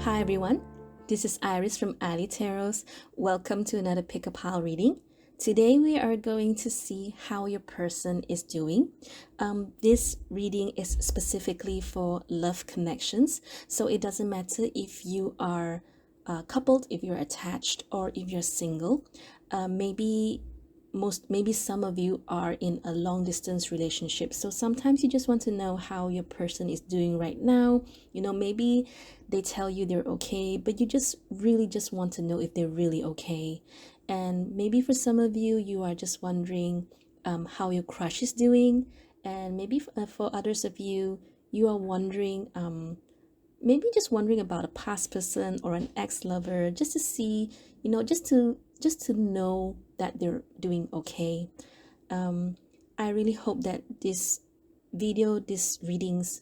Hi everyone, this is Iris from ilee Tarot. Welcome to another pick a pile reading. Today we are going to see how your person is doing. This reading is specifically for love connections, so it doesn't matter if you are coupled, if you're attached, or if you're single. Maybe some of you are in a long distance relationship, so sometimes you just want to know how your person is doing right now. Maybe they tell you they're okay, but you just really just want to know if they're really okay. And maybe for some of you, you are just wondering how your crush is doing. And maybe for others of you, you are wondering maybe just wondering about a past person or an ex-lover, just to see, just to know that they're doing okay. I really hope that these readings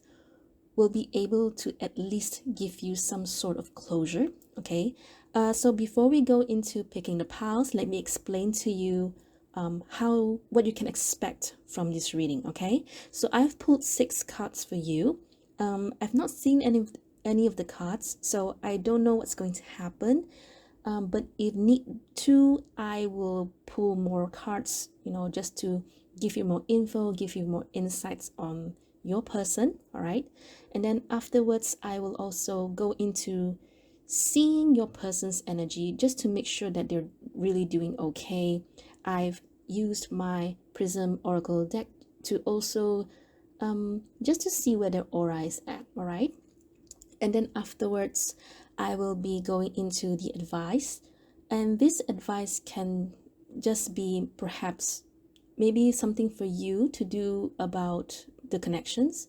will be able to at least give you some sort of closure. Okay, so before we go into picking the piles, let me explain to you what you can expect from this reading. Okay, so I've pulled 6 cards for you. I've not seen any of the cards, so I don't know what's going to happen. But if need to, I will pull more cards, just to give you more info, give you more insights on your person. All right, and then afterwards I will also go into seeing your person's energy, just to make sure that they're really doing okay. I've used my Prism Oracle deck to also just to see where their aura is at. All right, and then afterwards I will be going into the advice, and this advice can just be perhaps maybe something for you to do about the connections,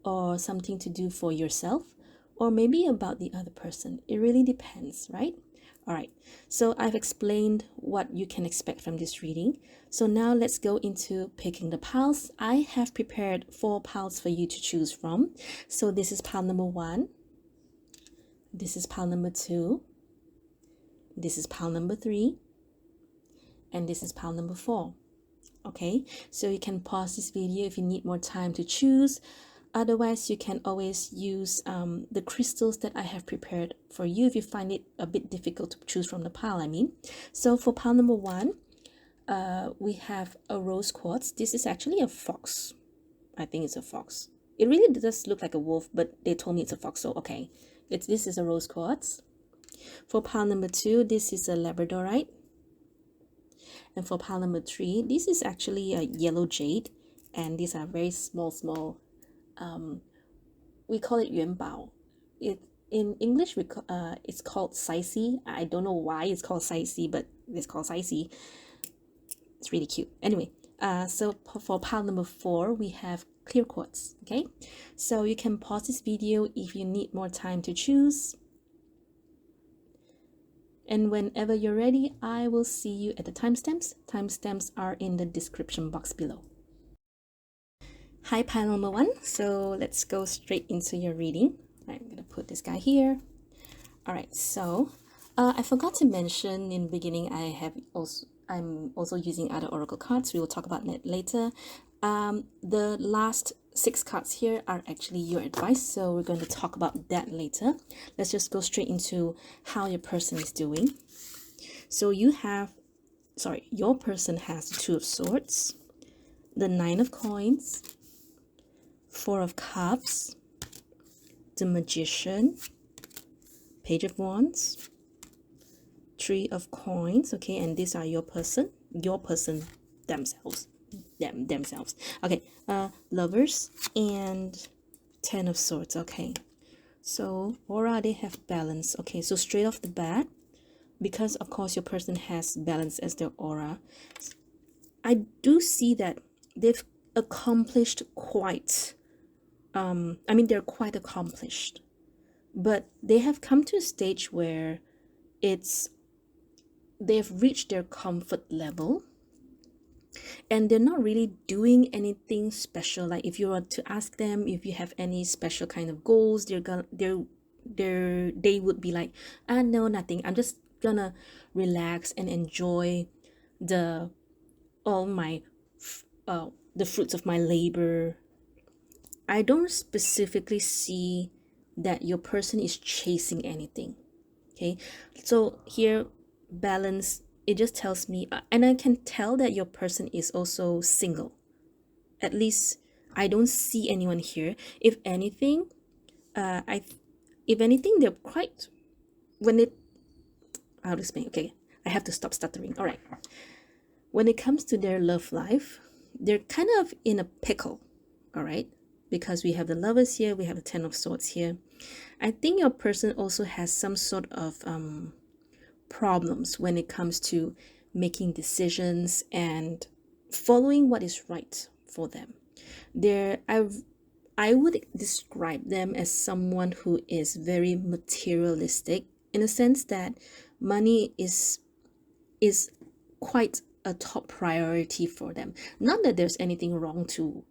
or something to do for yourself, or maybe about the other person. It really depends, right? All right, so I've explained what you can expect from this reading. So now let's go into picking the piles. I have prepared 4 piles for you to choose from. So this is pile number 1, this is pile number 2, this is pile number 3, and this is pile number 4. Okay, so you can pause this video if you need more time to choose. Otherwise, you can always use the crystals that I have prepared for you if you find it a bit difficult to choose from the pile. So for pile number 1, we have a rose quartz. This is actually a fox. I think it's a fox. It really does look like a wolf, but they told me it's a fox, so okay. This is a rose quartz. For pile number 2, this is a labradorite. And for pile number 3, this is actually a yellow jade, and these are very small. We call it yuanbao. In English it's called sicey. I don't know why it's called sicey, but it's called sicey. It's really cute. Anyway, so for pile number 4, we have clear quartz. Okay, so you can pause this video if you need more time to choose. And whenever you're ready, I will see you at the timestamps. Timestamps are in the description box below. Hi, pile number 1. So let's go straight into your reading. I'm gonna put this guy here. All right, so I forgot to mention in the beginning, I'm also using other oracle cards. We will talk about that later. The last 6 cards here are actually your advice, so we're going to talk about that later. Let's just go straight into how your person is doing. So your person has the 2 of swords, the 9 of coins, 4 of cups, the magician, page of wands, 3 of coins. Okay, and these are your person themselves. Okay, lovers, and 10 of swords. Okay, so aura, they have balance. Okay, so straight off the bat, because of course your person has balance as their aura, I do see that they've accomplished quite they're quite accomplished, but they have come to a stage where they've reached their comfort level, and they're not really doing anything special. Like if you were to ask them if you have any special kind of goals, they would be like, no, nothing. I'm just gonna relax and enjoy the fruits of my labor. I don't specifically see that your person is chasing anything. Okay, so here, balance, it just tells me, and I can tell that your person is also single. At least I don't see anyone here. If anything, I if anything, they're quite, when it, how to explain, okay, I have to stop stuttering. All right, when it comes to their love life, they're kind of in a pickle. All right, because we have the lovers here, we have the 10 of swords here. I think your person also has some sort of problems when it comes to making decisions and following what is right for them. I would describe them as someone who is very materialistic, in a sense that money is quite a top priority for them. Not that there's anything wrong to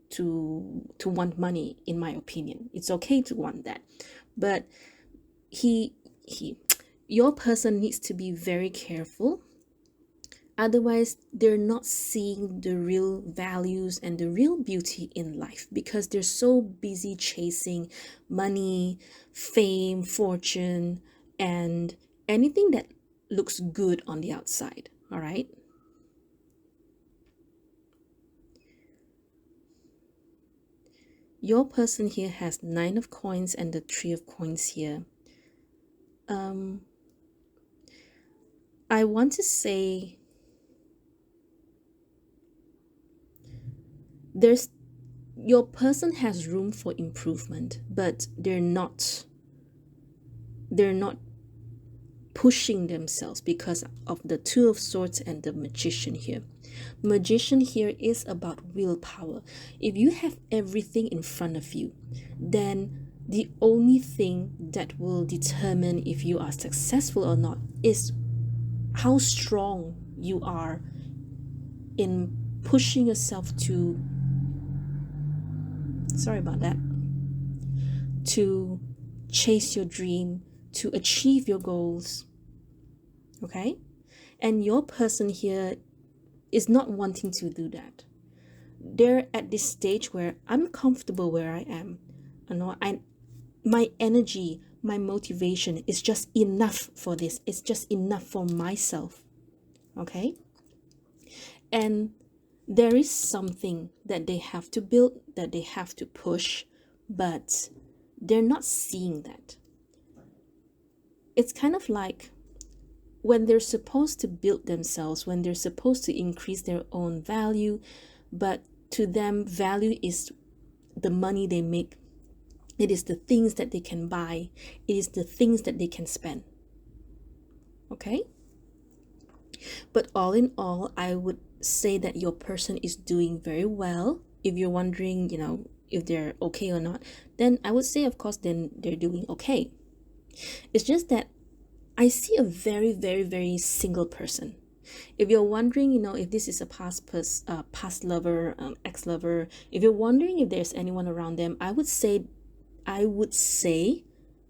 want money, in my opinion. It's okay to want that, but he your person needs to be very careful. Otherwise, they're not seeing the real values and the real beauty in life because they're so busy chasing money, fame, fortune, and anything that looks good on the outside. All right. Your person here has 9 of coins and the 3 of coins here. I want to say your person has room for improvement, but they're not pushing themselves because of the 2 of swords and the magician here. Magician here is about willpower. If you have everything in front of you, then the only thing that will determine if you are successful or not is how strong you are in pushing yourself to, sorry about that, to chase your dream, to achieve your goals. Okay? And your person here is not wanting to do that. They're at this stage where I'm comfortable where I am. My energy, my motivation is just enough for this. It's just enough for myself. Okay? And there is something that they have to build, that they have to push, but they're not seeing that. It's kind of like when they're supposed to build themselves, when they're supposed to increase their own value, but to them, value is the money they make. It is the things that they can buy. It is the things that they can spend. Okay? But all in all, I would say that your person is doing very well. If you're wondering, if they're okay or not, then I would say, of course, then they're doing okay. It's just that I see a very, very, very single person. If you're wondering, if this is a past lover, ex-lover, if you're wondering if there's anyone around them, I would say,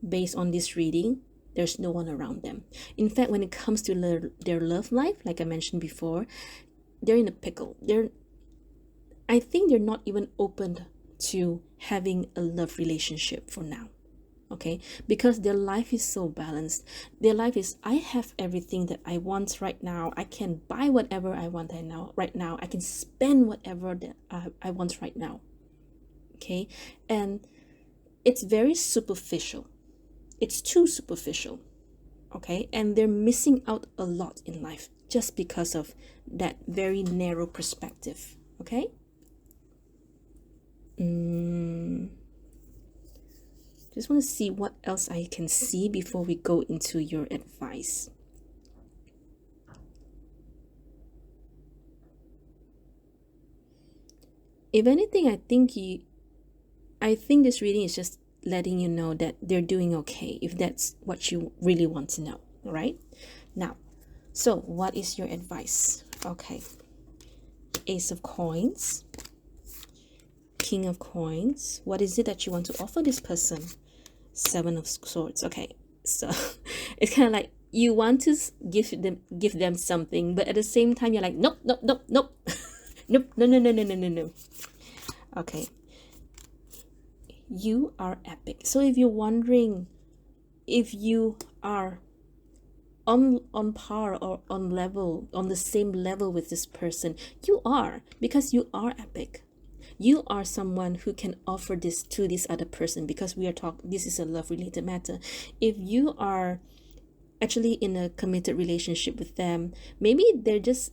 based on this reading, there's no one around them. In fact, when it comes to their love life, like I mentioned before, they're in a pickle. I think they're not even open to having a love relationship for now. Okay, because their life is so balanced. Their life is, I have everything that I want right now. I can buy whatever I want right now. I can spend whatever that I want right now. Okay, and it's very superficial. It's too superficial. Okay, and they're missing out a lot in life just because of that very narrow perspective. Okay. Just want to see what else I can see before we go into your advice. If anything, I think this reading is just letting you know that they're doing okay, if that's what you really want to know. All right. Now, so what is your advice? Okay. Ace of Coins. King of Coins. What is it that you want to offer this person? 7 of Swords. Okay, so it's kind of like you want to give them something, but at the same time you're like, nope, nope, nope, nope. Nope, no. Okay, you are epic. So if you're wondering if you are on par or on the same level with this person, you are, because you are epic. You are someone who can offer this to this other person, because we are talking, this is a love related matter. If you are actually in a committed relationship with them, maybe they're just,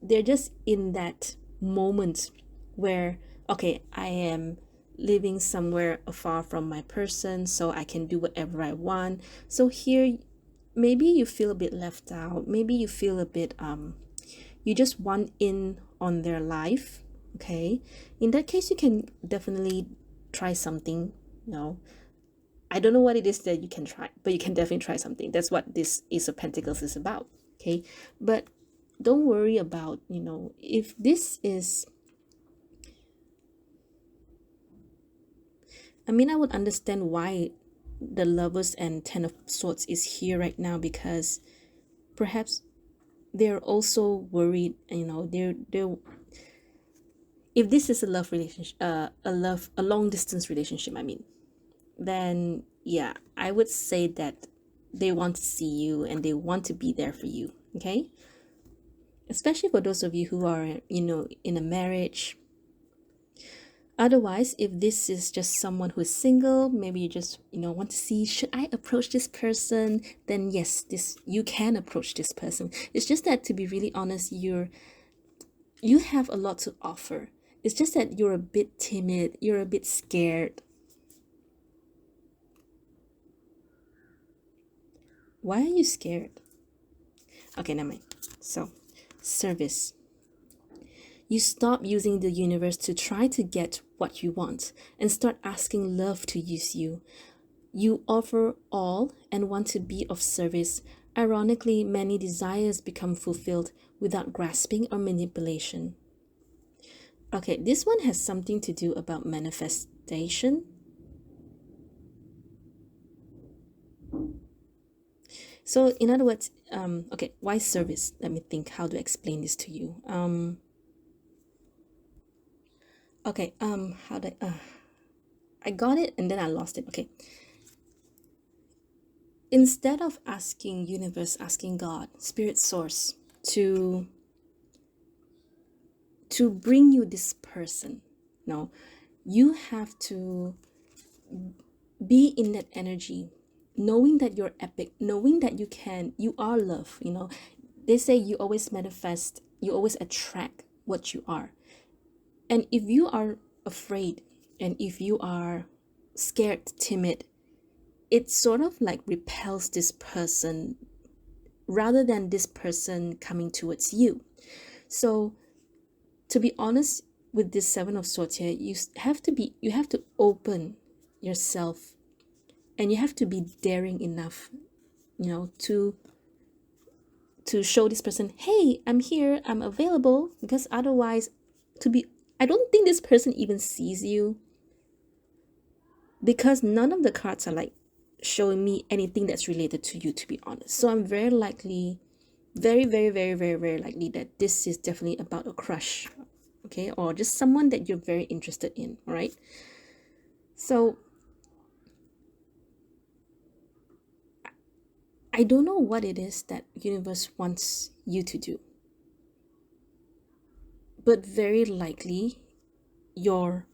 they're just in that moment where, okay, I am living somewhere far from my person, so I can do whatever I want. So here, maybe you feel a bit left out, maybe you feel a bit you just want in on their life. Okay, in that case, you can definitely try something. I don't know what it is that you can try, but you can definitely try something. That's what this Ace of Pentacles is about. Okay, but don't worry about, if this is, I mean, I would understand why the Lovers and Ten of Swords is here right now, because perhaps they're also worried, they're if this is a love relationship, a long distance relationship, I mean, then yeah, I would say that they want to see you and they want to be there for you. Okay, especially for those of you who are, in a marriage. Otherwise, if this is just someone who is single, maybe you just, want to see, should I approach this person? Then yes, this, you can approach this person. It's just that, to be really honest, you have a lot to offer. It's just that you're a bit timid, you're a bit scared. Why are you scared? Okay, never mind. So, service. You stop using the universe to try to get what you want and start asking love to use you. You offer all and want to be of service. Ironically, many desires become fulfilled without grasping or manipulation. Okay, this one has something to do about manifestation. So, in other words, okay, why service? Let me think how to explain this to you. Okay, how do I got it and then I lost it. Okay. Instead of asking universe, asking God, spirit source to bring you this person, no, you have to be in that energy, knowing that you're epic, knowing that you are love. They say you always manifest, you always attract what you are. And if you are afraid and if you are scared, timid, it sort of like repels this person rather than this person coming towards you. So, to be honest, with this Seven of Swords here, you have to open yourself, and you have to be daring enough, to show this person, hey, I'm here, I'm available. Because otherwise, I don't think this person even sees you, because none of the cards are like showing me anything that's related to you, to be honest. So I'm very likely, very, very, very, very, very likely that this is definitely about a crush, okay, or just someone that you're very interested in. All right. So I don't know what it is that universe wants you to do, but very likely your,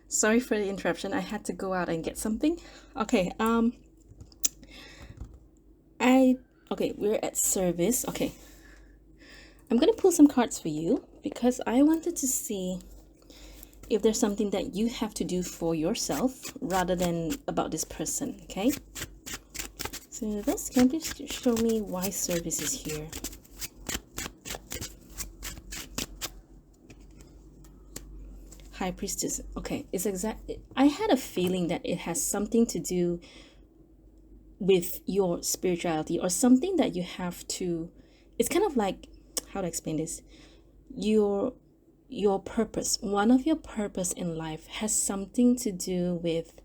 sorry for the interruption, I had to go out and get something. Okay, okay, we're at service. Okay, I'm gonna pull some cards for you because I wanted to see if there's something that you have to do for yourself rather than about this person. Okay, so this can just show me why service is here. High Priestess. Okay, it's I had a feeling that it has something to do with your spirituality, or something that you have to, it's kind of like, how to explain this, your purpose, one of your purpose in life has something to do with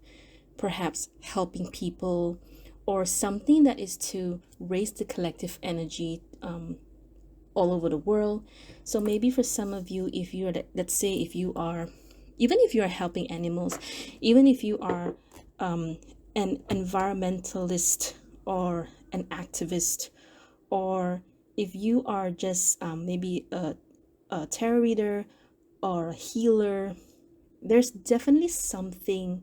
perhaps helping people, or something that is to raise the collective energy, all over the world. So maybe for some of you, if you're, let's say, if you are, even if you are helping animals, even if you are an environmentalist or an activist, or if you are just maybe a tarot reader or a healer, there's definitely something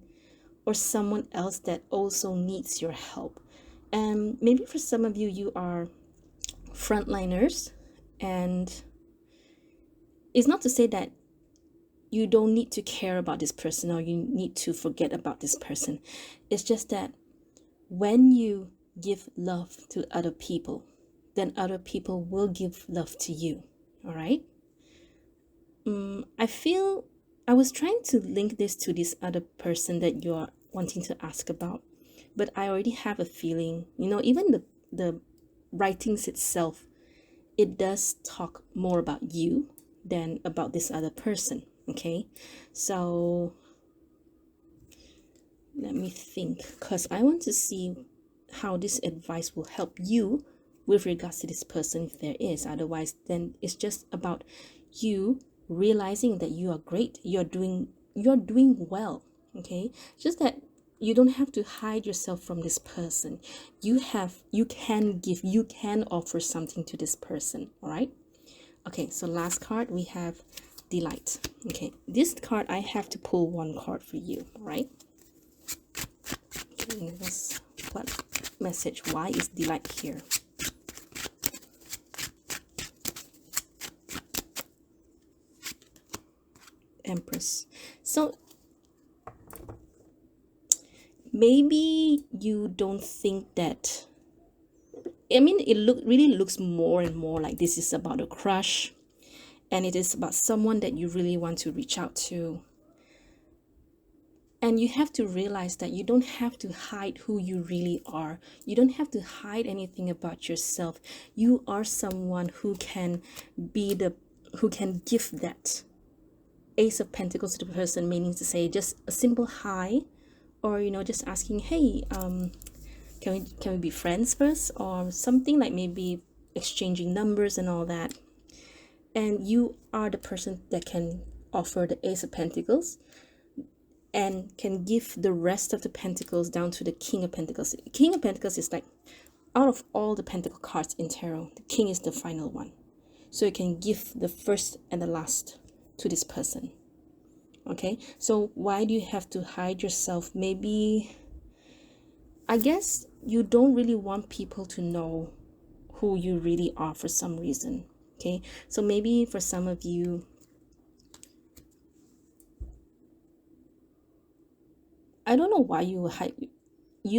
or someone else that also needs your help. And maybe for some of you, you are frontliners, and it's not to say that you don't need to care about this person or you need to forget about this person. It's just that when you give love to other people, then other people will give love to you. All right. I feel I was trying to link this to this other person that you're wanting to ask about, but I already have a feeling, even the writings itself, it does talk more about you than about this other person. Okay, so let me think, because I want to see how this advice will help you with regards to this person, if there is. Otherwise, then it's just about you realizing that you are great, you're doing well. Okay, just that you don't have to hide yourself from this person. You can give, you can offer something to this person. All right. Okay, so last card we have delight. Okay, this card, I have to pull one card for you. All right. This what message, why is delight here? Empress. So maybe you don't think that, I mean, it really looks more and more like this is about a crush, and it is about someone that you really want to reach out to. And you have to realize that you don't have to hide who you really are. You don't have to hide anything about yourself. You are someone who can give that Ace of Pentacles to the person, meaning to say just a simple hi, or just asking, hey, can we be friends first, or something like maybe exchanging numbers and all that. And you are the person that can offer the Ace of Pentacles and can give the rest of the pentacles down to the King of Pentacles. King of Pentacles is like, out of all the pentacle cards in tarot, the king is the final one. So you can give the first and the last to this person. Okay, so why do you have to hide yourself? Maybe, I guess you don't really want people to know who you really are for some reason. Okay, so maybe for some of you, I don't know why you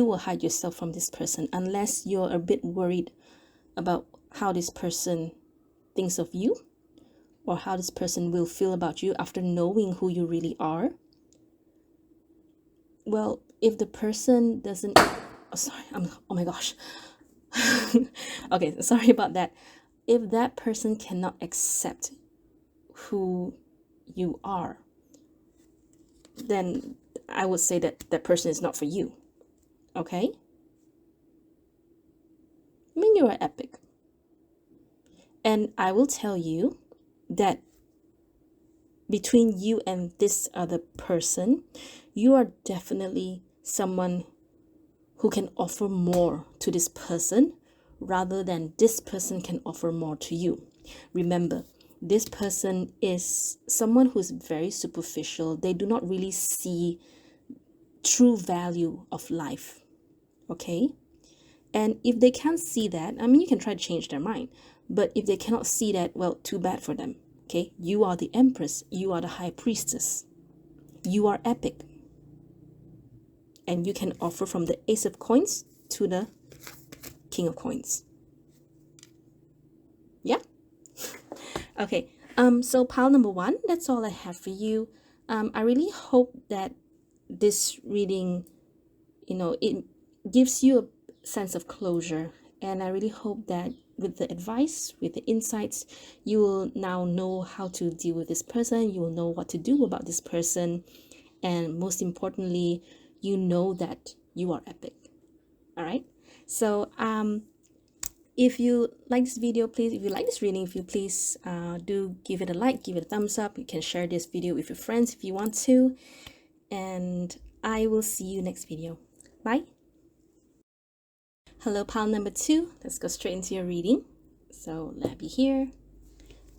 will hide yourself from this person, unless you're a bit worried about how this person thinks of you, or how this person will feel about you after knowing who you really are. Well, if the person doesn't, oh, sorry, oh my gosh. Okay, sorry about that. If that person cannot accept who you are, then I would say that that person is not for you. Okay? I mean, you're epic. And I will tell you that between you and this other person, you are definitely someone who can offer more to this person rather than this person can offer more to you. Remember, this person is someone who's very superficial. They do not really see true value of life. Okay? And if they can't see that, I mean, you can try to change their mind. But if they cannot see that, well, too bad for them. Okay? You are the Empress. You are the High Priestess. You are epic. And you can offer from the Ace of Coins to the King of Coins. Yeah? Okay. So pile number 1, that's all I have for you. I really hope that this reading, it gives you a sense of closure. And I really hope that with the advice, with the insights, you will now know how to deal with this person. You will know what to do about this person. And most importantly, you know that you are epic. All right. So If you like this video, please, if you like this reading, if you please do give it a like, give it a thumbs up. You can share this video with your friends if you want to. And I will see you next video. Bye. Hello, pile number 2. Let's go straight into your reading. So let me here.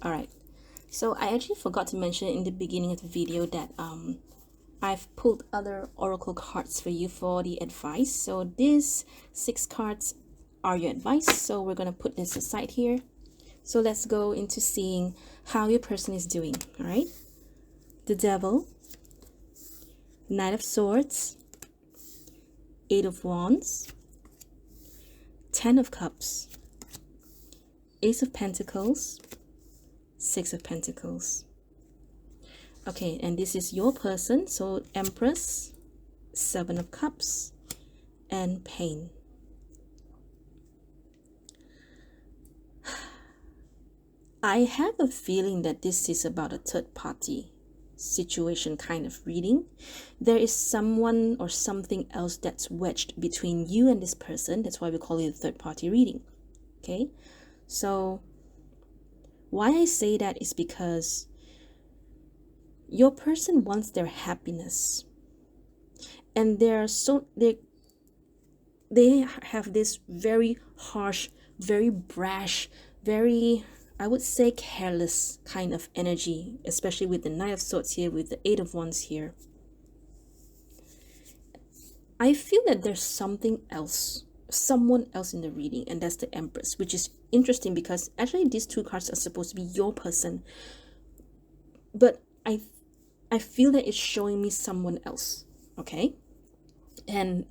All right. So I actually forgot to mention in the beginning of the video that I've pulled other oracle cards for you for the advice. So these 6 cards are your advice. So we're going to put this aside here. So let's go into seeing how your person is doing. All right. The Devil, Knight of Swords, 8 of Wands, 10 of Cups, Ace of Pentacles, 6 of Pentacles. Okay, and this is your person. So Empress, 7 of Cups, and Pain. I have a feeling that this is about a third party situation kind of reading. There is someone or something else that's wedged between you and this person. That's why we call it a third party reading. Okay, so why I say that is because your person wants their happiness, and they have this very harsh, very brash, very, I would say, careless kind of energy, especially with the Knight of Swords here, with the 8 of Wands here. I feel that there's something else, someone else in the reading, and that's the Empress, which is interesting because actually these 2 cards are supposed to be your person, but I feel that it's showing me someone else. Okay, and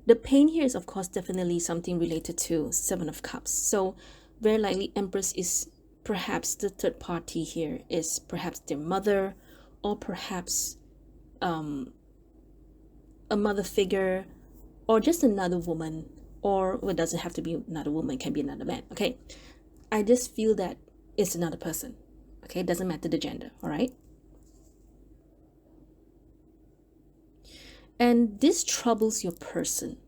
the Pain here is, of course, definitely something related to 7 of Cups. So very likely Empress is perhaps the third party here, is perhaps their mother, or perhaps a mother figure, or just another woman, or well, it doesn't have to be another woman, it can be another man. Okay, I just feel that it's another person. Okay, it doesn't matter the gender. All right. And this troubles your person.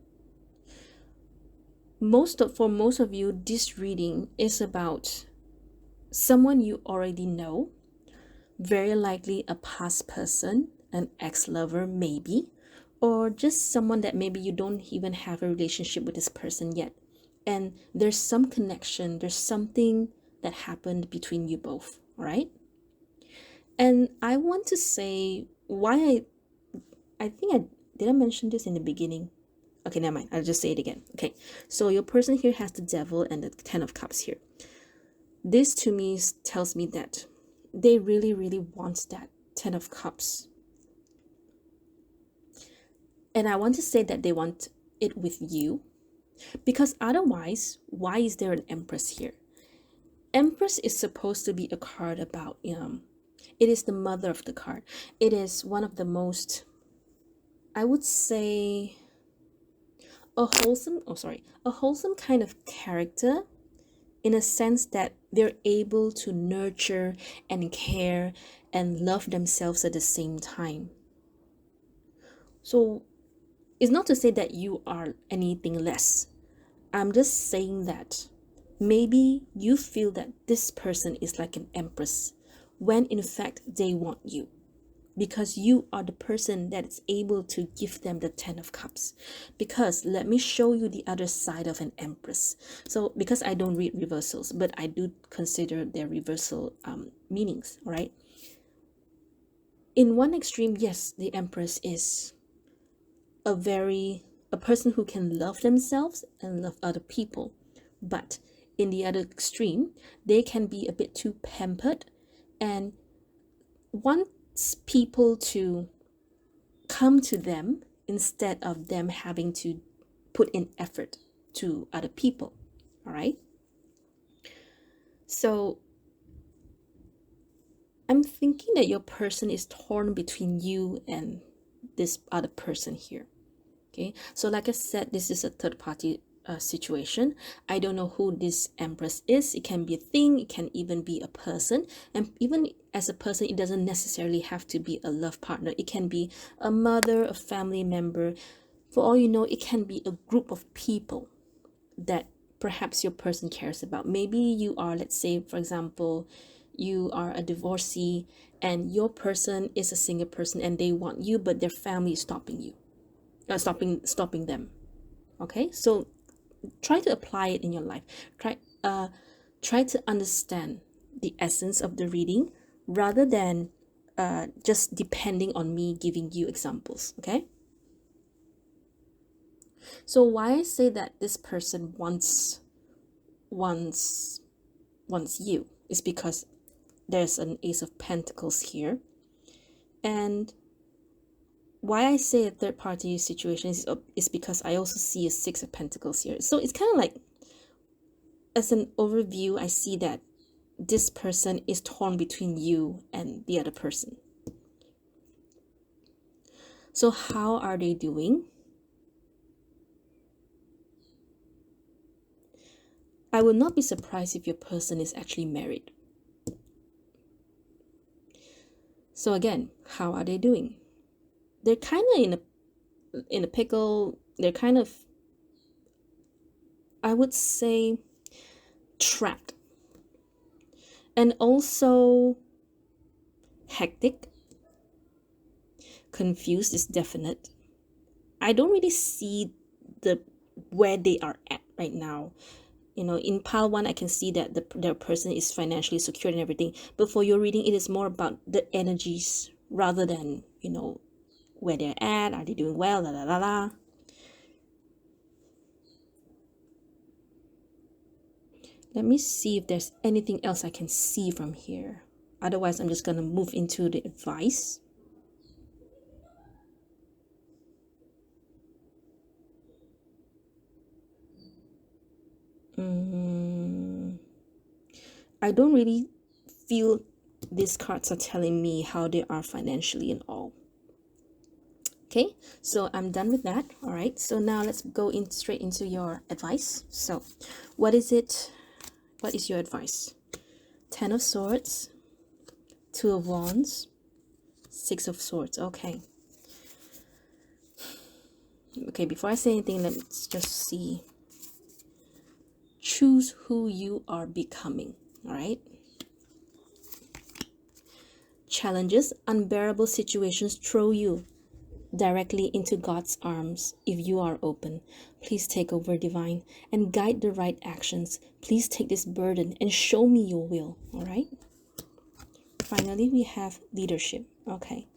For most of you, this reading is about someone you already know, very likely a past person, an ex-lover maybe, or just someone that maybe you don't even have a relationship with this person yet. And there's some connection, there's something that happened between you both, all right? And I want to say why I think did I mention this in the beginning? Okay, never mind. I'll just say it again. Okay, so your person here has the Devil and the 10 of Cups here. This to me tells me that they really, really want that 10 of Cups. And I want to say that they want it with you, because otherwise, why is there an Empress here? Empress is supposed to be a card about, it is the mother of the card. It is one of the most, I would say, a wholesome kind of character, in a sense that they're able to nurture and care and love themselves at the same time. So it's not to say that you are anything less. I'm just saying that maybe you feel that this person is like an Empress, when in fact they want you, because you are the person that is able to give them the 10 of Cups. Because let me show you the other side of an Empress. So because I don't read reversals, but I do consider their reversal meanings, right? In one extreme, yes, the Empress is a person who can love themselves and love other people. But in the other extreme, they can be a bit too pampered and wants people to come to them instead of them having to put in effort to other people. All right. So I'm thinking that your person is torn between you and this other person here. Okay, so like I said, this is a third party situation. I don't know who this Empress is. It can be a thing, it can even be a person, and even as a person, it doesn't necessarily have to be a love partner. It can be a mother, a family member. For all you know, it can be a group of people that perhaps your person cares about. Maybe you are, let's say, for example, you are a divorcee and your person is a single person and they want you, but their family is stopping you, stopping them. Okay, so try to apply it in your life. Try to understand the essence of the reading rather than just depending on me giving you examples. Okay, so why I say that this person wants wants you is because there's an Ace of Pentacles here. And why I say a third party situation is because I also see a Six of Pentacles here. So it's kind of like, as an overview, I see that this person is torn between you and the other person. So how are they doing? I will not be surprised if your person is actually married. So again, how are they doing? They're kind of in a pickle. They're kind of, I would say, trapped. And also hectic. Confused is definite. I don't really see the where they are at right now. In pile one, I can see that their person is financially secure and everything. But for your reading, it is more about the energies rather than, where they're at. Are they doing well? La la la la. Let me see if there's anything else I can see from here. Otherwise, I'm just going to move into the advice. I don't really feel these cards are telling me how they are financially and all. Okay, so I'm done with that. All right, so now let's go straight into your advice. So what is it? What is your advice? Ten of Swords, Two of Wands, Six of Swords. Okay, before I say anything, let's just see. Choose who you are becoming. All right, challenges, unbearable situations throw you directly into God's arms if you are open. Please take over, divine, and guide the right actions. Please take this burden and show me your will. All right, finally we have leadership. Okay,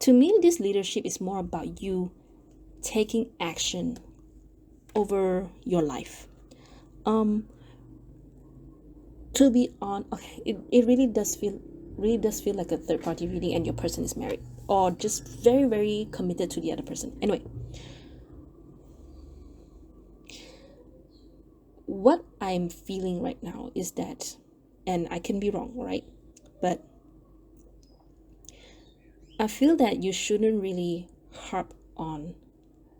to me this leadership is more about you taking action over your life. To be on, okay, it really does feel like a third party reading and your person is married or just very, very committed to the other person. Anyway, what I'm feeling right now is that, and I can be wrong, right? But I feel that you shouldn't really harp on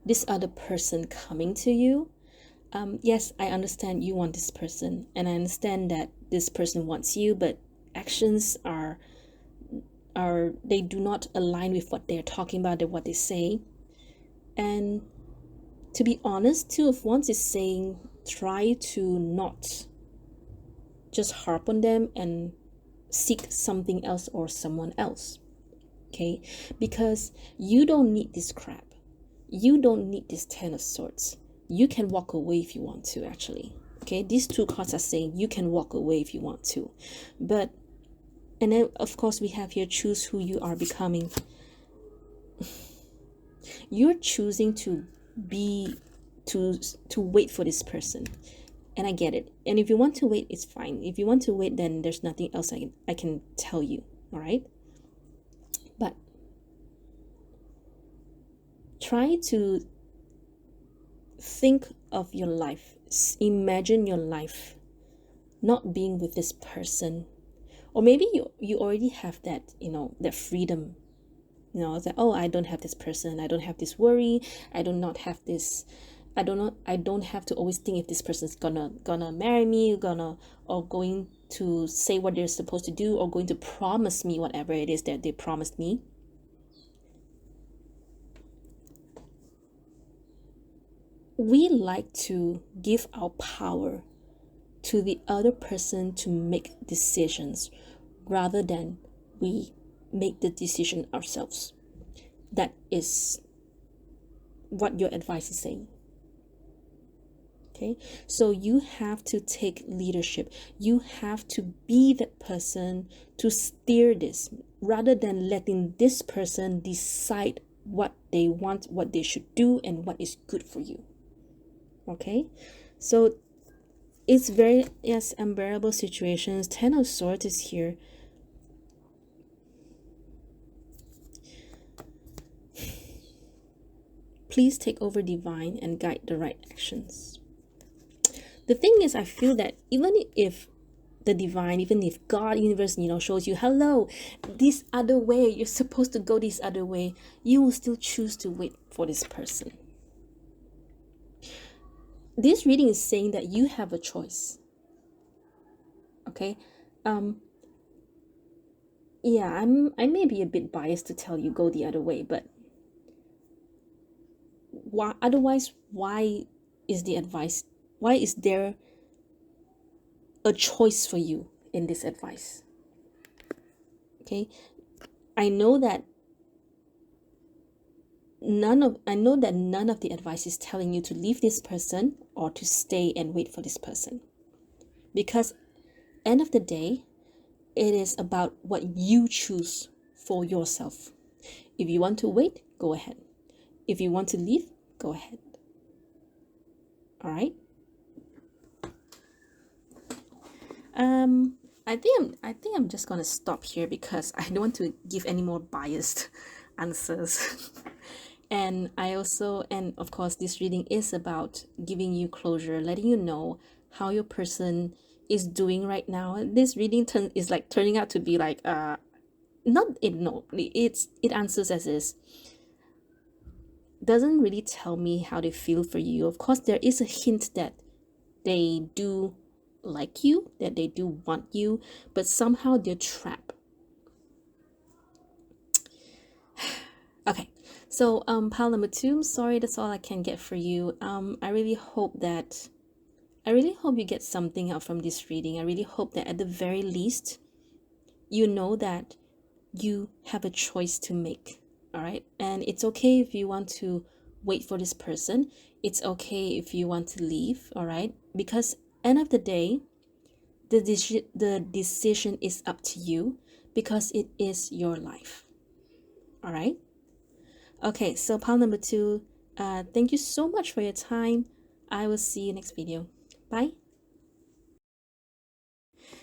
this other person coming to you. Yes, I understand you want this person, and I understand that this person wants you, but actions are they do not align with what they're talking about and what they say. And to be honest, Two of Wands is saying try to not just harp on them and seek something else or someone else. Okay, because you don't need this crap. You don't need this Ten of Swords. You can walk away if you want to, actually. Okay, these two cards are saying you can walk away if you want to. But, and then of course we have here, choose who you are becoming. You're choosing to be, to wait for this person. And I get it. And if you want to wait, it's fine. If you want to wait, then there's nothing else I can tell you. All right. But try to think of your life. Imagine your life not being with this person. Or maybe you already have that, that freedom. That, oh, I don't have this person. I don't have this worry. I do not have this. I don't have to always think if this person's gonna marry me, or going to say what they're supposed to do, or going to promise me whatever it is that they promised me. we like to give our power to the other person to make decisions rather than we make the decision ourselves. That is what your advice is saying. Okay, so you have to take leadership. You have to be that person to steer this rather than letting this person decide what they want, what they should do, and what is good for you. Okay, so it's very, yes, unbearable situations. 10 of Swords is here. Please take over divine and guide the right actions. The thing is, I feel that even if the divine, even if God, universe, shows you, hello, this other way, you're supposed to go this other way, you will still choose to wait for this person. This reading is saying that you have a choice. Okay, yeah, I may be a bit biased to tell you go the other way, but why otherwise? Why is the advice? Why is there a choice for you in this advice? Okay, I know that none of the advice is telling you to leave this person or to stay and wait for this person, because end of the day, it is about what you choose for yourself. If you want to wait, go ahead. If you want to leave, go ahead. All right. I think I'm just gonna stop here because I don't want to give any more biased answers. And of course, this reading is about giving you closure, letting you know how your person is doing right now. This reading is like turning out to be like not it no it answers as is. Doesn't really tell me how they feel for you. Of course, there is a hint that they do like you, that they do want you, but somehow they're trapped. Okay, so pile number 2, sorry, that's all I can get for you. I really hope you get something out from this reading. I really hope that at the very least you know that you have a choice to make. All right, and it's okay if you want to wait for this person. It's okay if you want to leave. All right, because end of the day, the decision is up to you because it is your life. All right. Okay, so pile number 2, thank you so much for your time. I will see you next video. Bye.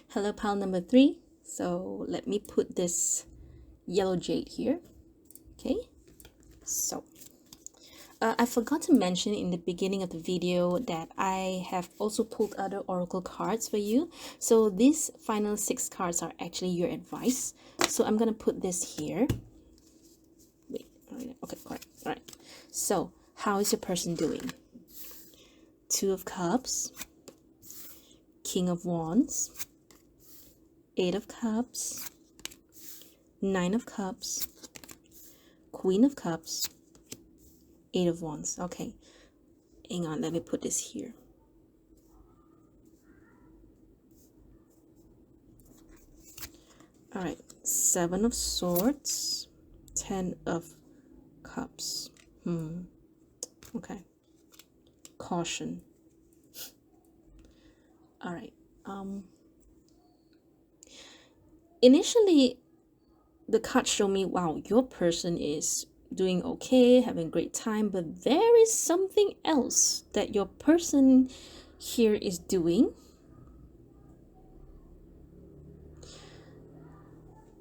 Hello, pile number 3. So let me put this yellow jade here. Okay, so I forgot to mention in the beginning of the video that I have also pulled other oracle cards for you. So these final 6 cards are actually your advice. So I'm gonna put this here. Wait, okay, correct. All right. So how is your person doing? 2 of Cups, King of Wands, 8 of Cups, 9 of Cups, Queen of Cups, 8 of Wands. Okay, hang on, let me put this here. All right, 7 of Swords, 10 of Cups. Okay, caution. All right, initially the cards show me, wow, your person is doing okay, having a great time, but there is something else that your person here is doing.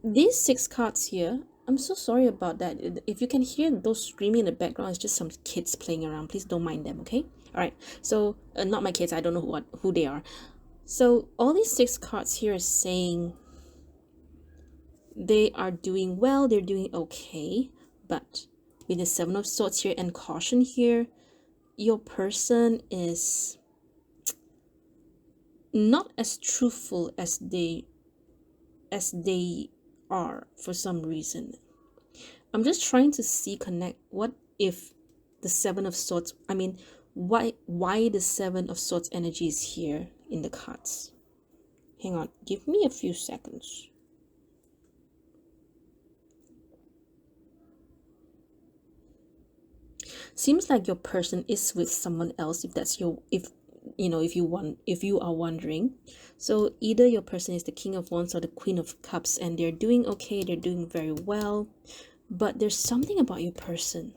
These 6 cards here, I'm so sorry about that. If you can hear those screaming in the background, it's just some kids playing around. Please don't mind them, okay? All right, so not my kids, I don't know who they are. So all these 6 cards here is saying they are doing well, they're doing okay, but with the 7 of Swords here and caution here, your person is not as truthful as they are for some reason. I'm just trying to connect. What if the 7 of Swords, why the Seven of Swords energy is here in the cards. Hang on, give me a few seconds. Seems like your person is with someone else, if that's your, if you know, if you are wondering. So either your person is the King of Wands or the Queen of Cups, and they're doing okay, they're doing very well, but there's something about your person.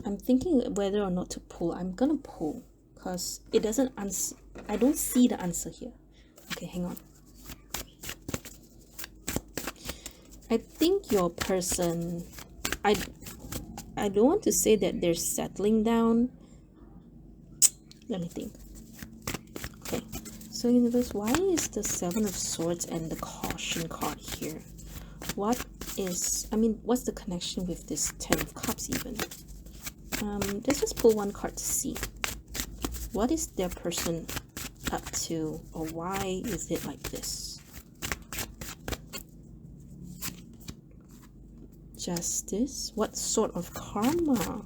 I'm thinking whether or not to pull. I'm gonna pull because it doesn't answer. I don't see the answer here. Okay, hang on. I think your person, I don't want to say that they're settling down. Let me think. Okay, so universe, why is the Seven of Swords and the Caution card here? What is, I mean, what's the connection with this Ten of Cups even? Let's just pull one card to see. What is their person up to, or why is it like this? Justice? What sort of karma?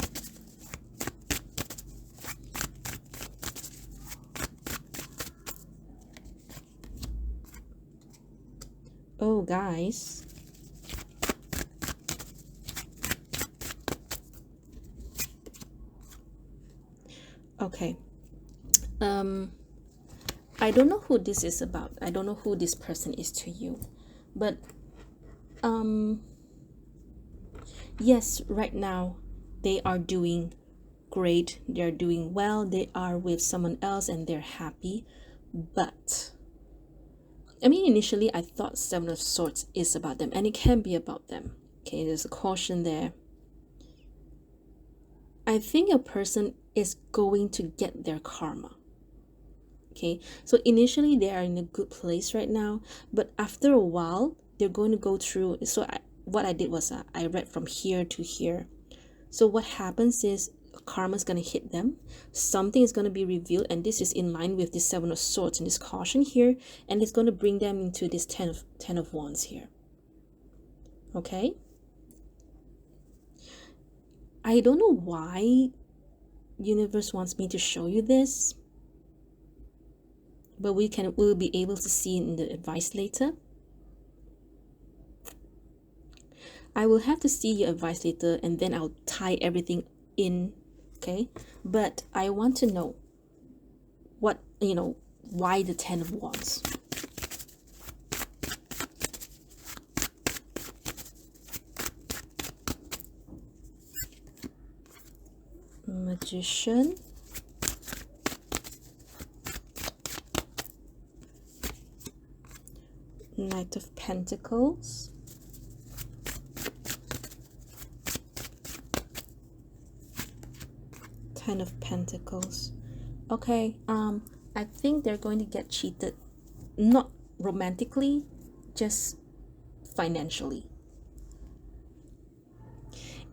Oh, guys. Okay. I don't know who this is about. I don't know who this person is to you. But yes, right now they are doing great. They're doing well. They are with someone else and they're happy. But I mean, initially I thought Seven of Swords is about them, and it can be about them. Okay, there's a caution there. I think a person is going to get their karma. Okay, so initially they are in a good place right now, but after a while they're going to go through. So what I did was I read from here to here. So what happens is karma is going to hit them, something is going to be revealed, and this is in line with this Seven of Swords and this caution here, and it's going to bring them into this ten of Wands here. Okay, I don't know why universe wants me to show you this, but we'll be able to see in the advice later. I will have to see your advice later, and then I'll tie everything in. Okay, but I want to know what, you know, why the Ten of Wands. Magician, Knight of Pentacles, Ten of Pentacles. Okay, I think they're going to get cheated, not romantically, just financially.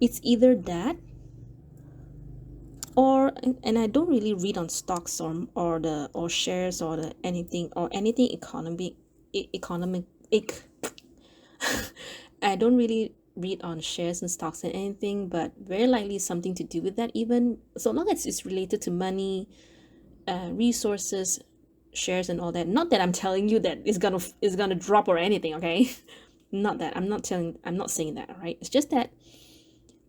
It's either that, or, and I don't really read on stocks or shares or anything economic. I don't really read on shares and stocks and anything, but very likely something to do with that, even so long as it's related to money, resources, shares and all that. Not that I'm telling you that it's gonna drop or anything, okay? Not that. I'm not saying that, right? It's just that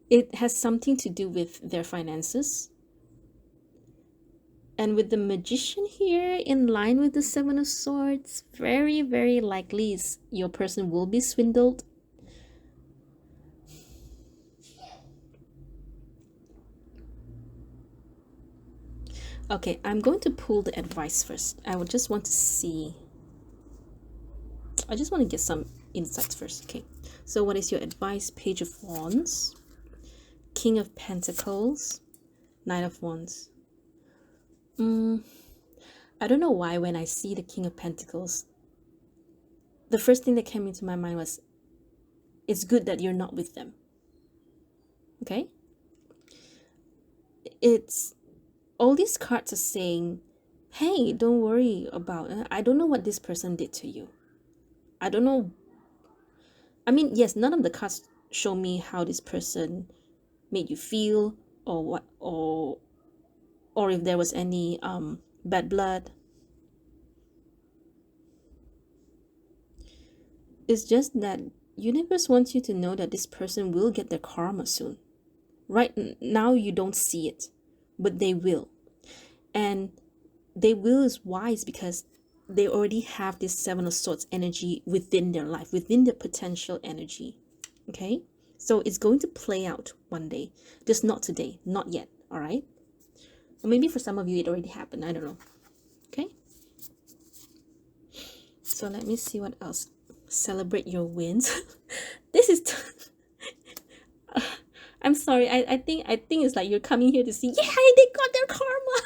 it has something to do with their finances. And with the Magician here in line with the Seven of Swords, very, very likely your person will be swindled. Okay, I'm going to pull the advice first. I would just want to see. I just want to get some insights first. Okay, so what is your advice? Page of Wands, King of Pentacles, Knight of Wands. I don't know why when I see the King of Pentacles, the first thing that came into my mind was, it's good that you're not with them. Okay? It's, all these cards are saying, hey, don't worry about it. I don't know what this person did to you. I don't know. I mean, yes, none of the cards show me how this person made you feel, or what, or if there was any bad blood. It's just that universe wants you to know that this person will get their karma soon. Right now you don't see it, but they will. And they will is wise because they already have this Seven of Swords energy within their life, within their potential energy. Okay, so it's going to play out one day, just not today, not yet. All right, or maybe for some of you it already happened, I don't know. Okay, so let me see what else. Celebrate your wins. This is I'm sorry, I think it's like you're coming here to see, yeah, they got their karma.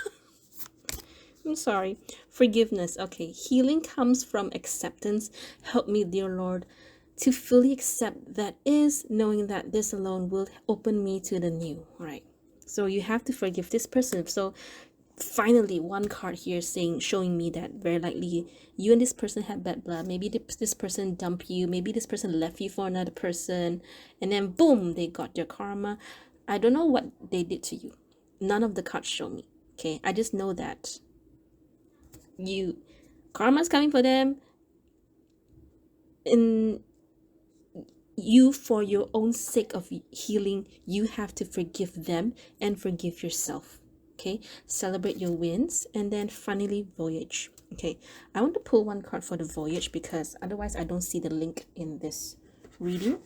I'm sorry. Forgiveness. Okay. Healing comes from acceptance. Help me, dear Lord, to fully accept that is, knowing that this alone will open me to the new. All right. So you have to forgive this person. So finally, one card here showing me that very likely you and this person had bad blood. Maybe this person dumped you. Maybe this person left you for another person. And then boom, they got their karma. I don't know what they did to you. None of the cards show me. Okay. I just know that karma's coming for them, and you, for your own sake of healing, you have to forgive them and forgive yourself. Okay, celebrate your wins, and then finally voyage. Okay, I want to pull one card for the voyage because otherwise I don't see the link in this reading.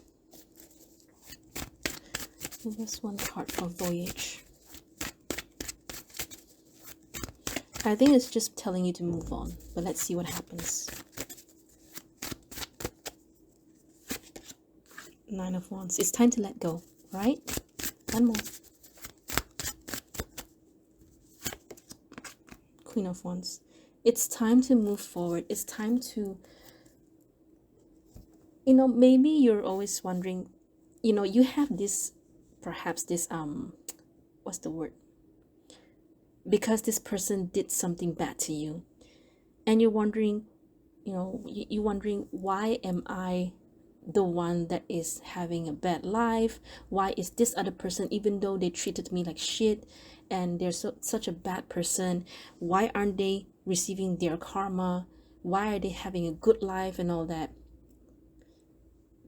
So there's one card for voyage. I think it's just telling you to move on, but let's see what happens. Nine of Wands. It's time to let go, right? One more. Queen of Wands. It's time to move forward. It's time to, maybe you're always wondering, you have this, perhaps this, what's the word? Because this person did something bad to you, and you're wondering, you're wondering, why am I the one that is having a bad life? Why is this other person, even though they treated me like shit and they're such a bad person, why aren't they receiving their karma? Why are they having a good life and all that?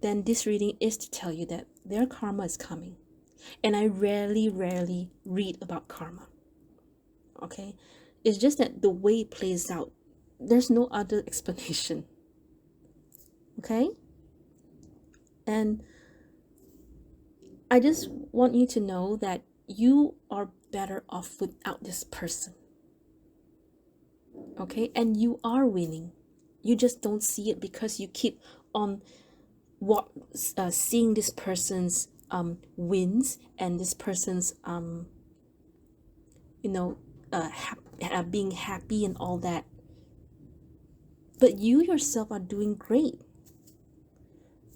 Then this reading is to tell you that their karma is coming. And I rarely read about karma. Okay, it's just that the way it plays out, there's no other explanation. Okay, and I just want you to know that you are better off without this person. Okay, and you are winning. You just don't see it because you keep on seeing this person's wins and this person's being happy and all that. But you yourself are doing great.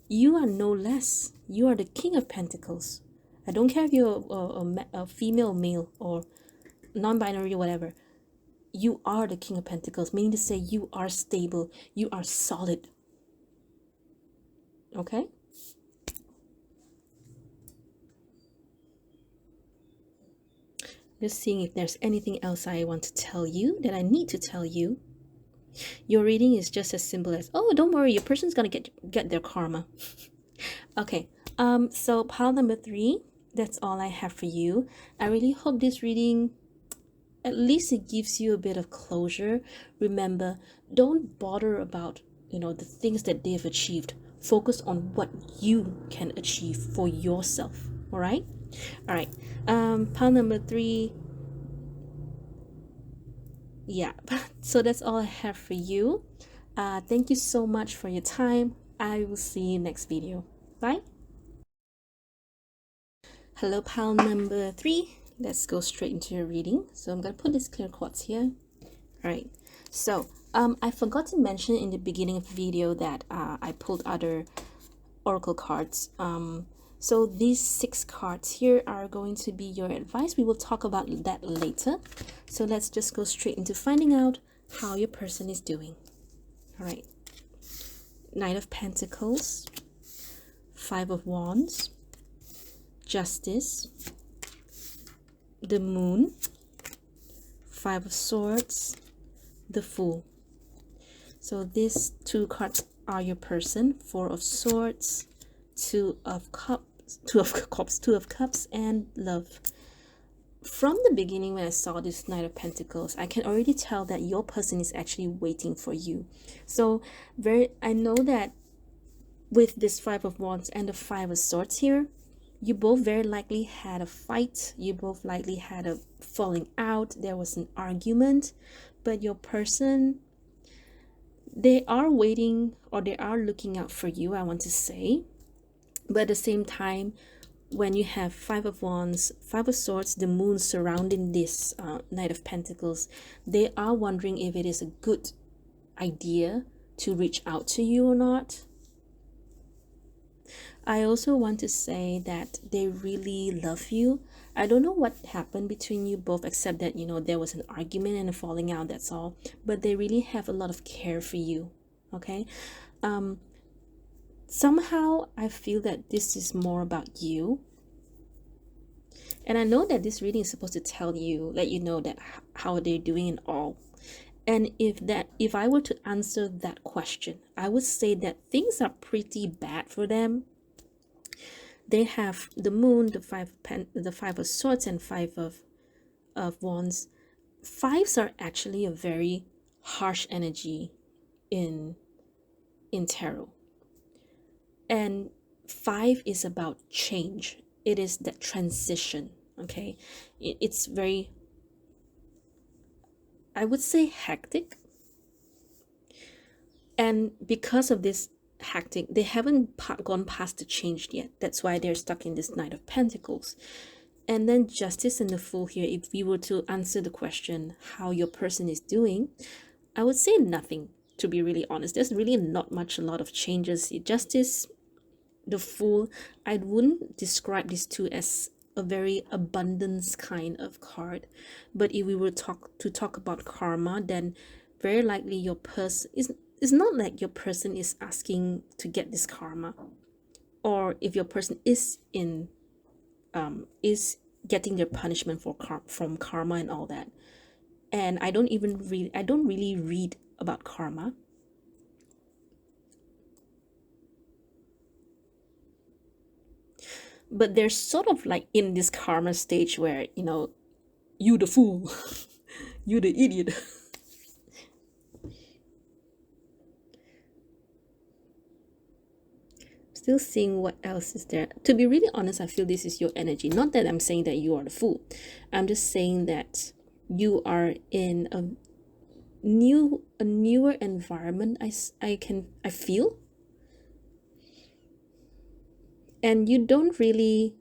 You are no less. You are the King of Pentacles. I don't care if you're a female, male, or non-binary or whatever. You are the King of Pentacles, meaning to say you are stable. You are solid. Okay? Just seeing if there's anything else I want to tell you, that I need to tell you. Your reading is just as simple as, oh, don't worry, your person's gonna get their karma. Okay, so pile number 3, that's all I have for you. I really hope this reading, at least it gives you a bit of closure. Remember, don't bother about, the things that they've achieved. Focus on what you can achieve for yourself. All right? All right. Pile number 3. Yeah, so that's all I have for you. Thank you so much for your time. I will see you next video. Bye. Hello, pile number 3. Let's go straight into your reading. So I'm going to put this clear quartz here. All right. So I forgot to mention in the beginning of the video that I pulled other oracle cards. So these 6 cards here are going to be your advice. We will talk about that later. So let's just go straight into finding out how your person is doing. All right. Knight of Pentacles, Five of Wands, Justice, the Moon, Five of Swords, the Fool. So these two cards are your person. Four of Swords, Two of Cups, and Love. From the beginning, when I saw this Knight of Pentacles, I can already tell that your person is actually waiting for you. So I know that with this Five of Wands and the Five of Swords here, you both very likely had a fight. You both likely had a falling out. There was an argument, but your person, they are waiting, or they are looking out for you, I want to say. But at the same time, when you have Five of Wands, Five of Swords, the Moon surrounding this Knight of Pentacles, they are wondering if it is a good idea to reach out to you or not. I also want to say that they really love you. I don't know what happened between you both, except that, you know, there was an argument and a falling out, that's all. But they really have a lot of care for you, okay? Somehow I feel that this is more about you. And I know that this reading is supposed to tell you, let you know that how they're doing and all. And if I were to answer that question, I would say that things are pretty bad for them. They have the Moon, the Five of Swords, and Five of Wands. Fives are actually a very harsh energy in tarot. And five is about change. It is that transition, okay? It's very, I would say, hectic. And because of this hectic, they haven't gone past the change yet. That's why they're stuck in this Knight of Pentacles. And then Justice and the Fool here, if we were to answer the question how your person is doing, I would say nothing, to be really honest. There's really not a lot of changes. Justice, the Fool, I wouldn't describe these two as a very abundance kind of card. But if we were to talk about karma, then very likely your person is, it's not like your person is asking to get this karma, or if your person is getting their punishment from karma and all that. And I don't really read about karma. But they're sort of like in this karma stage where, you know, you the fool, you the idiot. Still seeing what else is there. To be really honest, I feel this is your energy. Not that I'm saying that you are the fool. I'm just saying that you are in a newer environment. I feel. And you don't really,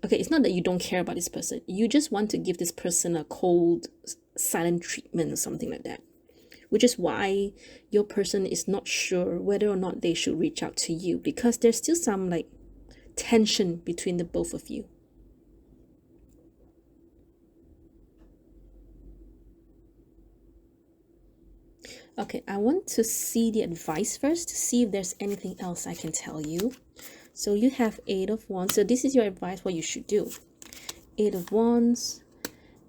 okay, it's not that you don't care about this person. You just want to give this person a cold, silent treatment or something like that. Which is why your person is not sure whether or not they should reach out to you, because there's still some like tension between the both of you. Okay, I want to see the advice first to see if there's anything else I can tell you. So you have Eight of Wands. So this is your advice, what you should do. Eight of Wands,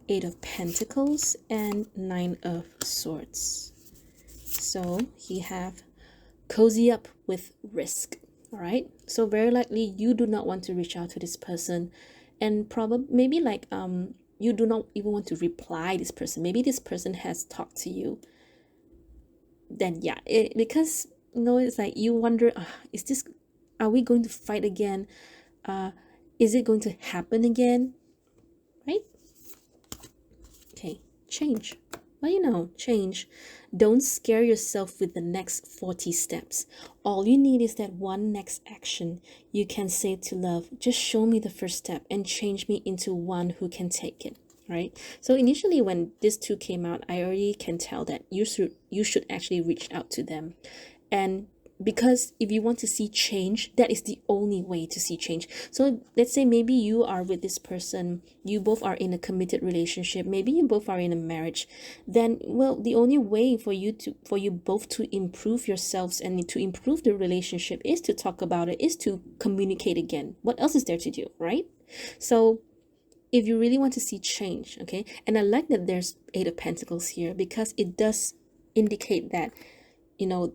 Eight of Pentacles, and Nine of Swords. So you have cozy up with risk. All right, so very likely you do not want to reach out to this person, and probably maybe like you do not even want to reply this person. Maybe this person has talked to you, then yeah, because you know, it's like you wonder, are we going to fight again? Is it going to happen again? Right? Okay, change. Well, you know, change. Don't scare yourself with the next 40 steps. All you need is that one next action. You can say to love, just show me the first step and change me into one who can take it. Right? So initially when this two came out, I already can tell that you should actually reach out to them. And because if you want to see change, that is the only way to see change. So let's say maybe you are with this person, you both are in a committed relationship, maybe you both are in a marriage, then well, the only way for you both to improve yourselves and to improve the relationship is to talk about it, is to communicate again. What else is there to do, right? So if you really want to see change, okay, and I like that there's Eight of Pentacles here, because it does indicate that, you know,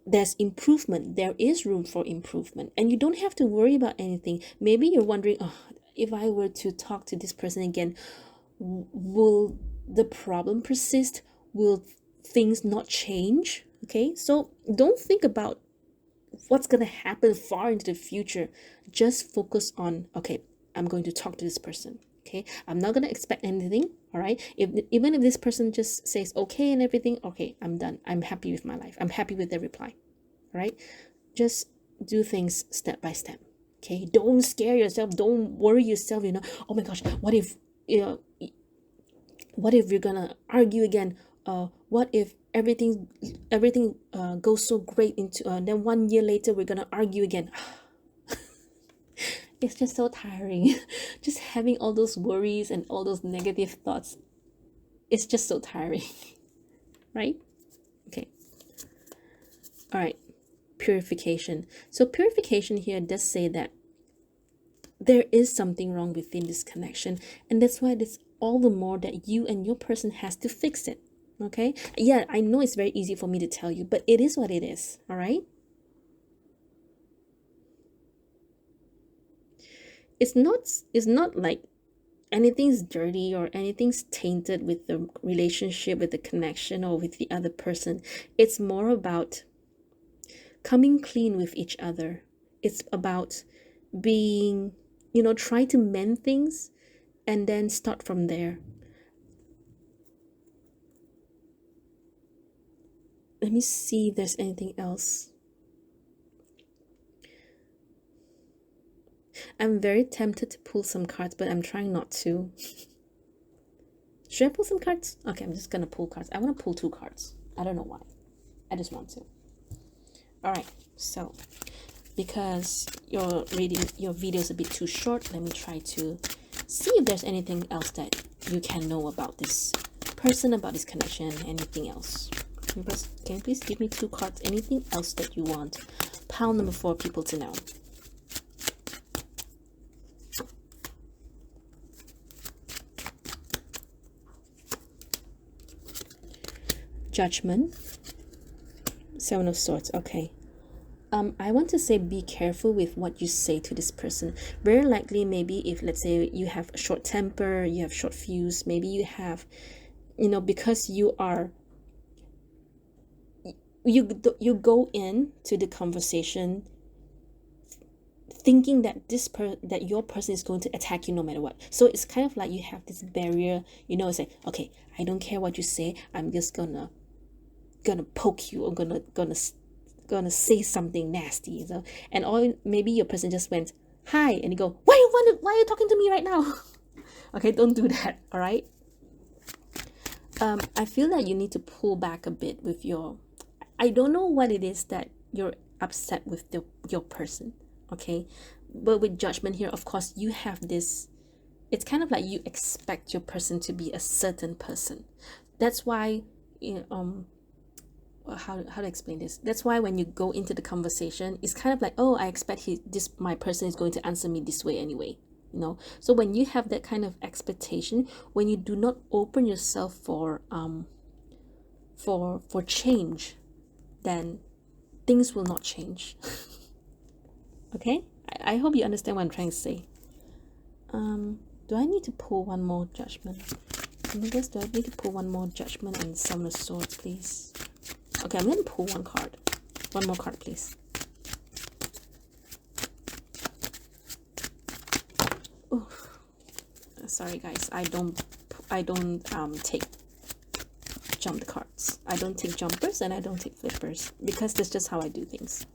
there's improvement, there is room for improvement, and you don't have to worry about anything. Maybe you're wondering, oh, if I were to talk to this person again, will the problem persist? Will things not change? Okay, so don't think about what's going to happen far into the future. Just focus on, okay, I'm going to talk to this person. Okay, I'm not going to expect anything. All right, even if this person just says okay and everything, okay, I'm done, I'm happy with my life, I'm happy with their reply. All right, just do things step by step. Okay, don't scare yourself, don't worry yourself, you know, oh my gosh, what if, you know, what if we're gonna argue again? What if everything goes so great into then 1 year later we're gonna argue again? It's just so tiring. Just having all those worries and all those negative thoughts, it's just so tiring. Right? Okay. All right. Purification. So purification here does say that there is something wrong within this connection, and that's why it's all the more that you and your person has to fix it. Okay, yeah, I know it's very easy for me to tell you, but it is what it is. All right, it's not like anything's dirty or anything's tainted with the relationship, with the connection, or with the other person. It's more about coming clean with each other. It's about being, you know, try to mend things and then start from there. Let me see if there's anything else. I'm very tempted to pull some cards, but I'm trying not to. Should I pull some cards? Okay, I'm just gonna pull cards. I want to pull 2 cards. I don't know why. I just want to. All right, so because your video is a bit too short, let me try to see if there's anything else that you can know about this person, about this connection, anything else. Can you please give me 2 cards? Anything else that you want pile number 4 people to know? Judgment. 7 of Swords. Okay. I want to say be careful with what you say to this person. Very likely, maybe if, let's say, you have a short temper, you have short fuse, maybe you have, you know, because you are, you go into the conversation thinking that that your person is going to attack you no matter what. So it's kind of like you have this barrier, you know, it's like, okay, I don't care what you say, I'm just gonna poke you, or gonna say something nasty, you know. And all, maybe your person just went hi and you go, why are you talking to me right now? Okay, don't do that. All right. I feel that you need to pull back a bit with your, I don't know what it is that you're upset with your person. Okay, but with Judgment here, of course, you have this, it's kind of like you expect your person to be a certain person. That's why, you know, how to explain this, that's why when you go into the conversation, it's kind of like, oh, I expect my person is going to answer me this way anyway, you know. So when you have that kind of expectation, when you do not open yourself for change, then things will not change. Okay, I hope you understand what I'm trying to say. Do I need to pull one more Judgment? Do I need to pull one more Judgment and 7 of Swords, please? Okay, I'm going to pull one more card, please. Oh, sorry guys, I don't take jumped cards. I don't take jumpers and I don't take flippers, because that's just how I do things.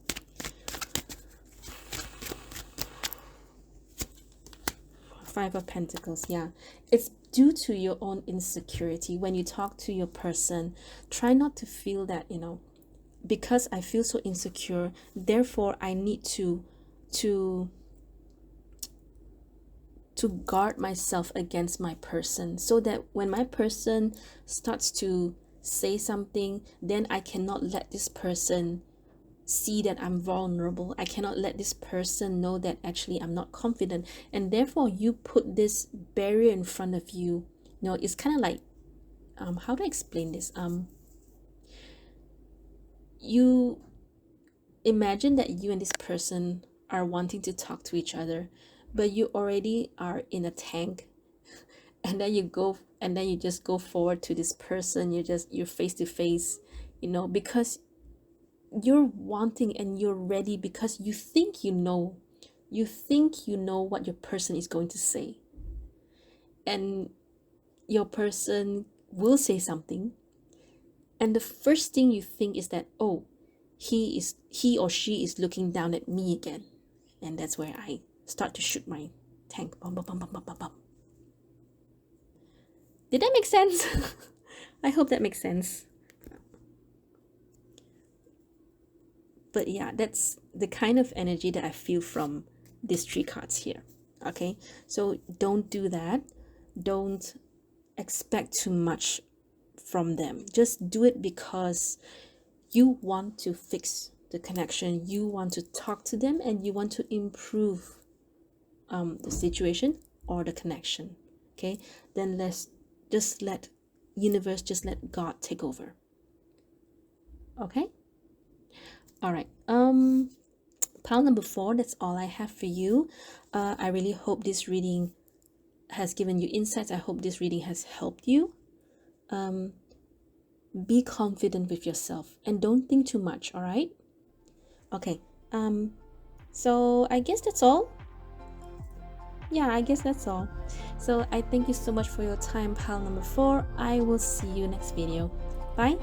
Five of Pentacles. Yeah, it's due to your own insecurity. When you talk to your person, try not to feel that, you know, because I feel so insecure, therefore I need to to guard myself against my person, so that when my person starts to say something, then I cannot let this person see that I'm vulnerable. I cannot let this person know that actually I'm not confident, and therefore you put this barrier in front of you. You know, it's kind of like, how do I explain this? You imagine that you and this person are wanting to talk to each other, but you already are in a tank, and then you just go forward to this person. You're face to face, you know, because you're wanting and you're ready, because you think you know what your person is going to say, and your person will say something, and the first thing you think is that, oh, he or she is looking down at me again. And that's where I start to shoot my tank. Bum, bum, bum, bum, bum, bum, bum. Did that make sense? I hope that makes sense. But yeah, that's the kind of energy that I feel from these three cards here. Okay, so don't do that. Don't expect too much from them. Just do it because you want to fix the connection, you want to talk to them, and you want to improve the situation or the connection. Okay, then let's just let universe, just let God take over. Okay, all right. Pile number 4, that's all I have for you. I really hope this reading has given you insights. I hope this reading has helped you. Be confident with yourself and don't think too much. All right, okay. So I guess that's all. Yeah, I guess that's all. So I thank you so much for your time, pile number 4. I will see you next video. Bye.